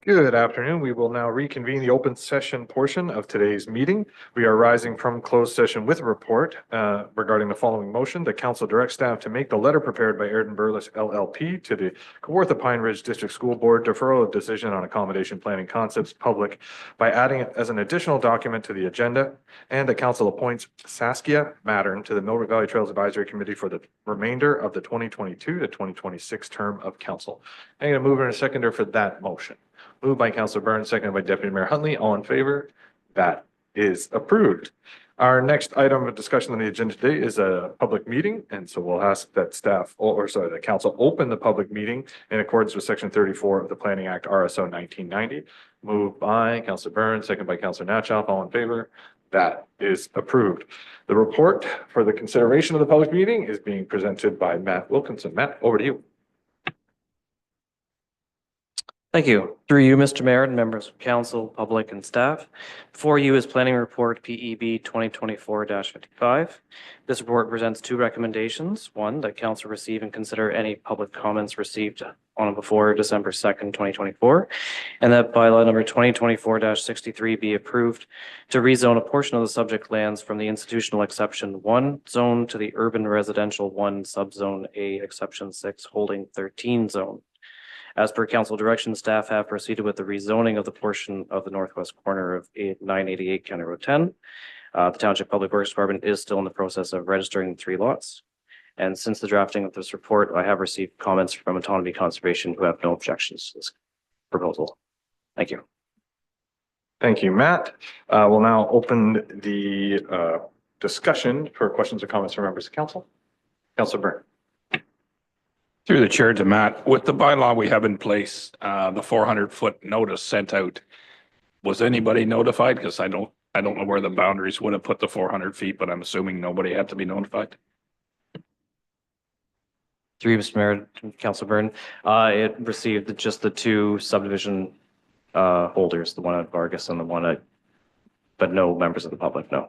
Good afternoon. We will now reconvene the open session portion of today's meeting. We are rising from closed session with a report regarding the following motion. The council directs staff to make the letter prepared by Airden Burles LLP to the Kawartha Pine Ridge District School Board deferral of decision on accommodation planning concepts public by adding it as an additional document to the agenda. And the council appoints Saskia Mattern to the Millbrook Valley Trails Advisory Committee for the remainder of the 2022 to 2026 term of council. I'm going to move in a seconder for that motion. Moved by Councilor Burns, seconded by Deputy Mayor Huntley. All in favor? That is approved. Our next item of discussion on the agenda today is a public meeting, and so we'll ask that the council open the public meeting in accordance with Section 34 of the Planning Act RSO 1990. Moved by Councilor Burns, seconded by Councilor Natchoff. All in favor? That is approved. The report for the consideration of the public meeting is being presented by Matt Wilkinson. Matt, over to you. Thank you. Through you, Mr. Mayor and members of council, public and staff. Before you is Planning Report PEB 2024-55. This report presents two recommendations. One, that council receive and consider any public comments received on and before December 2nd, 2024, and that bylaw number 2024-63 be approved to rezone a portion of the subject lands from the institutional exception 1 zone to the urban residential 1 subzone A exception 6 holding 13 zone. As per council direction, staff have proceeded with the rezoning of the portion of the northwest corner of 988 County Road 10. The Township Public Works Department is still in the process of registering the 3 lots. And since the drafting of this report, I have received comments from Autonomy Conservation who have no objections to this proposal. Thank you. Thank you, Matt. We'll now open the discussion for questions or comments from members of council. Councilor Byrne. Through the chair to Matt, with the bylaw we have in place, the 400-foot notice sent out, was anybody notified? Because I don't know where the boundaries would have put the 400 feet, but I'm assuming nobody had to be notified. Through you, Mr. Mayor, Councilor Byrne, it received just the 2 subdivision holders, the one at Vargas and the one at, but no members of the public, no.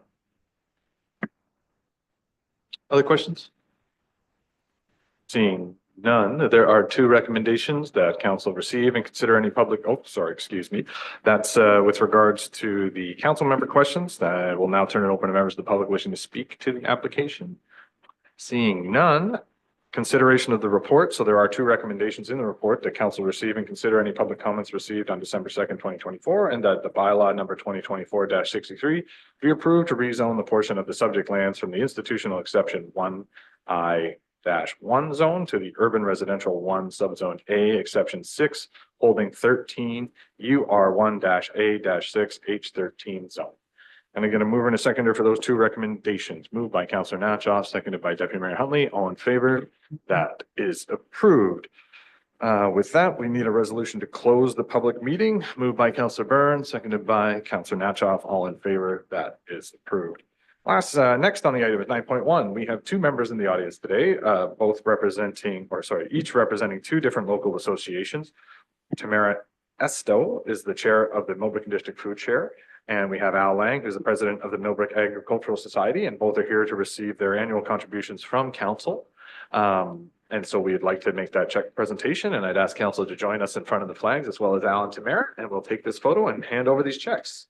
Other questions? Seeing none, there are 2 recommendations that council receive and consider any public, That's with regards to the council member questions. That will now turn it open to members of the public wishing to speak to the application. Seeing none, consideration of the report. So there are 2 recommendations in the report that council receive and consider any public comments received on December 2nd, 2024, and that the bylaw number 2024-63 be approved to rezone the portion of the subject lands from the institutional exception 1I-1 zone to the urban residential 1 subzone A exception 6 holding 13 UR1-A-6 H13 zone. And I'm going to move in a seconder for those 2 recommendations. Moved by Councilor Natchoff, seconded by Deputy Mayor Huntley. All in favor? That is approved. With that, we need a resolution to close the public meeting. Moved by Councilor Burns, seconded by Councilor Natchoff. All in favor? That is approved. Next on the item is 9.1. We have 2 members in the audience today, each representing 2 different local associations. Tamara Esto is the chair of the Millbrook District Food Share, and we have Al Lang, who's the president of the Millbrook Agricultural Society, and both are here to receive their annual contributions from council. And so we'd like to make that check presentation, and I'd ask council to join us in front of the flags as well as Al and Tamara, and we'll take this photo and hand over these checks.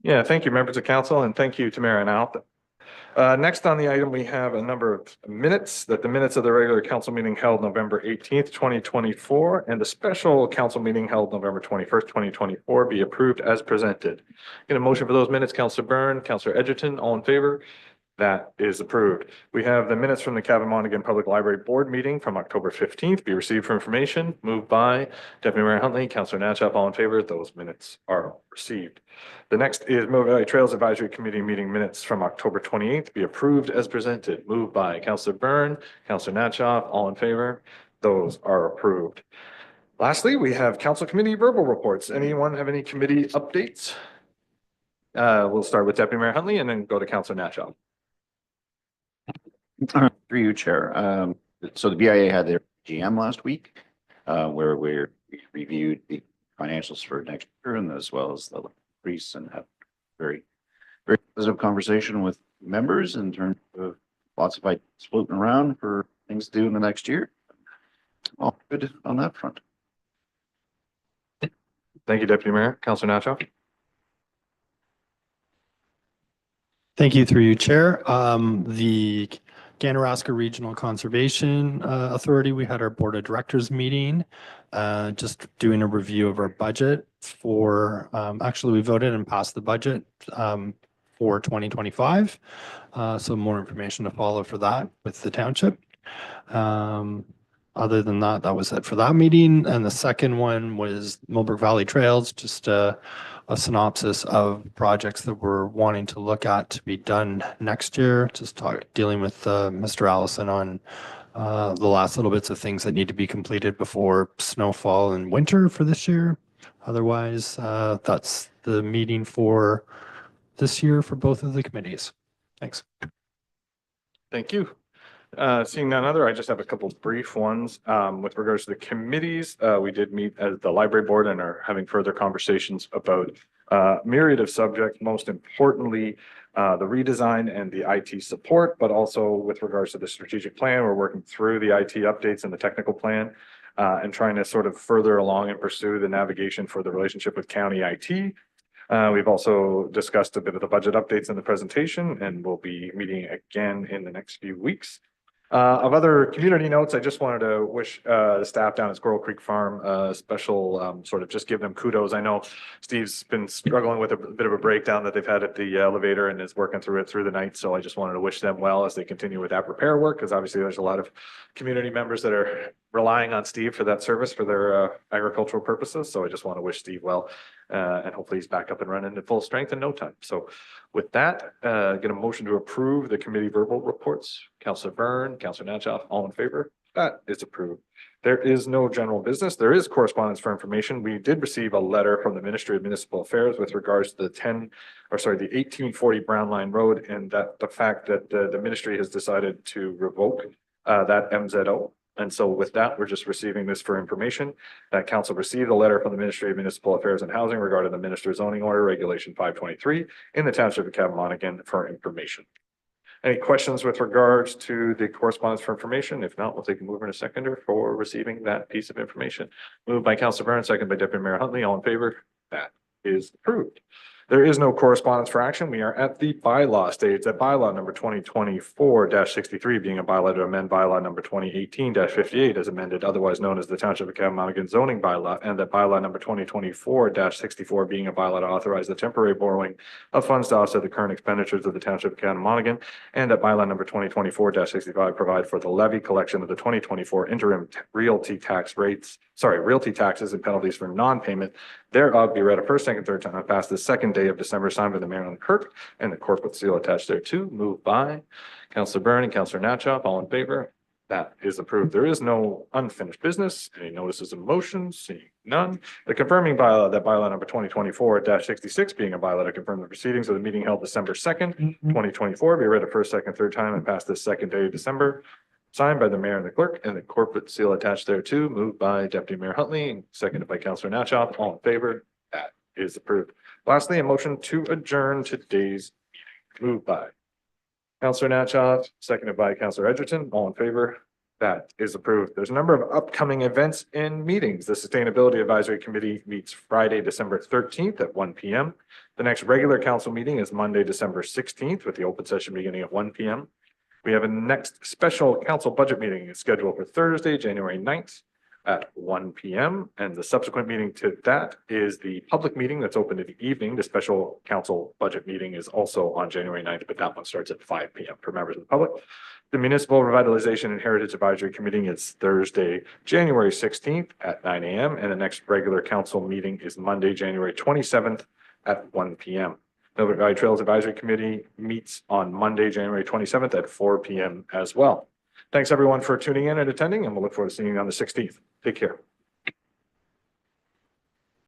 Yeah, thank you, members of council, and thank you, Tamara and Al. Next on the item, we have a number of minutes, that the minutes of the regular council meeting held November 18th, 2024, and the special council meeting held November 21st, 2024 be approved as presented. Get a motion for those minutes, Councillor Byrne, Councillor Edgerton, all in favor? That is approved. We have the minutes from the Cavan Monaghan Public Library Board meeting from October 15th be received for information. Moved by Deputy Mayor Huntley, Councillor Natchap, all in favor. Those minutes are received. The next is Mill Valley Trails Advisory Committee meeting minutes from October 28th be approved as presented. Moved by Councillor Byrne, Councillor Natchap, all in favor. Those are approved. Lastly, we have council committee verbal reports. Anyone have any committee updates? We'll start with Deputy Mayor Huntley and then go to Councillor Natchap. Through you, Chair. So the BIA had their GM last week, where we reviewed the financials for next year and as well as the increase, and have very positive conversation with members in terms of lots of ideas floating around for things to do in the next year. All good on that front. Thank you, Deputy Mayor. Councillor Natchap. Thank you, through you, Chair. The Ganaraska Regional Conservation Authority, we had our Board of Directors meeting, just doing a review of our budget for, actually, we voted and passed the budget for 2025. So more information to follow for that with the township. Other than that, that was it for that meeting. And the second one was Millbrook Valley Trails, just a synopsis of projects that we're wanting to look at to be done next year. Just dealing with Mr. Allison on the last little bits of things that need to be completed before snowfall and winter for this year. Otherwise, that's the meeting for this year for both of the committees. Thanks. Thank you. Seeing none other, I just have a couple brief ones. With regards to the committees, we did meet as the library board and are having further conversations about myriad of subjects, most importantly, the redesign and the IT support, but also with regards to the strategic plan, we're working through the IT updates and the technical plan and trying to sort of further along and pursue the navigation for the relationship with county IT. We've also discussed a bit of the budget updates in the presentation, and we'll be meeting again in the next few weeks. Of other community notes, I just wanted to wish the staff down at Squirrel Creek Farm a special sort of just give them kudos. I know Steve's been struggling with a bit of a breakdown that they've had at the elevator and is working through it through the night. So I just wanted to wish them well as they continue with that repair work, because obviously there's a lot of community members that are relying on Steve for that service for their agricultural purposes. So I just want to wish Steve well, and hopefully he's back up and running at full strength in no time. So with that, get a motion to approve the committee verbal reports. Councillor Byrne, Councillor Natchap, all in favor? That is approved. There is no general business. There is correspondence for information. We did receive a letter from the Ministry of Municipal Affairs with regards to the 1840 Brown Line Road, and that the fact that the ministry has decided to revoke that MZO. And so with that, we're just receiving this for information. That council received a letter from the Ministry of Municipal Affairs and Housing regarding the Minister's zoning order regulation 523 in the township of Cavan Monaghan for information. Any questions with regards to the correspondence for information? If not, we'll take a mover and a seconder for receiving that piece of information. Moved by Councillor Byrne, second by Deputy Mayor Huntley. All in favor? That is approved. There is no correspondence for action. We are at the bylaw stage. That bylaw number 2024-63 being a bylaw to amend bylaw number 2018-58 as amended, otherwise known as the Township of Cavan Monaghan zoning bylaw, and that bylaw number 2024-64 being a bylaw to authorize the temporary borrowing of funds to offset the current expenditures of the Township of Cavan Monaghan, and that bylaw number 2024-65 provide for the levy collection of the 2024 interim realty taxes and penalties for non-payment thereof be read a first, second, third time and passed the second day of December, signed by the mayor and the clerk, and the corporate seal attached thereto. Moved by Councillor Byrne and Councillor Natchap. All in favor? That is approved. There is no unfinished business. Any notices of motion? Seeing none. The confirming bylaw, that bylaw number 2024-66 being a bylaw to confirm the proceedings of the meeting held December 2nd, 2024, be read a first, second, third time and passed the second day of December. Signed by the mayor and the clerk, and the corporate seal attached thereto. Moved by Deputy Mayor Huntley, seconded by Councillor Natchap. All in favor? That is approved. Lastly, a motion to adjourn today's meeting. Moved by Councillor Natchap, seconded by Councillor Edgerton. All in favor? That is approved. There's a number of upcoming events and meetings. The Sustainability Advisory Committee meets Friday, December 13th at 1 p.m. The next regular council meeting is Monday, December 16th, with the open session beginning at 1 p.m. We have a next special council budget meeting scheduled for Thursday, January 9th at 1 p.m. And the subsequent meeting to that is the public meeting that's open in the evening. The special council budget meeting is also on January 9th, but that one starts at 5 p.m. for members of the public. The Municipal Revitalization and Heritage Advisory Committee is Thursday, January 16th at 9 a.m. And the next regular council meeting is Monday, January 27th at 1 p.m. The Millbrook Valley Trails Advisory Committee meets on Monday, January 27th at 4 p.m. as well. Thanks everyone for tuning in and attending, and we'll look forward to seeing you on the 16th. Take care.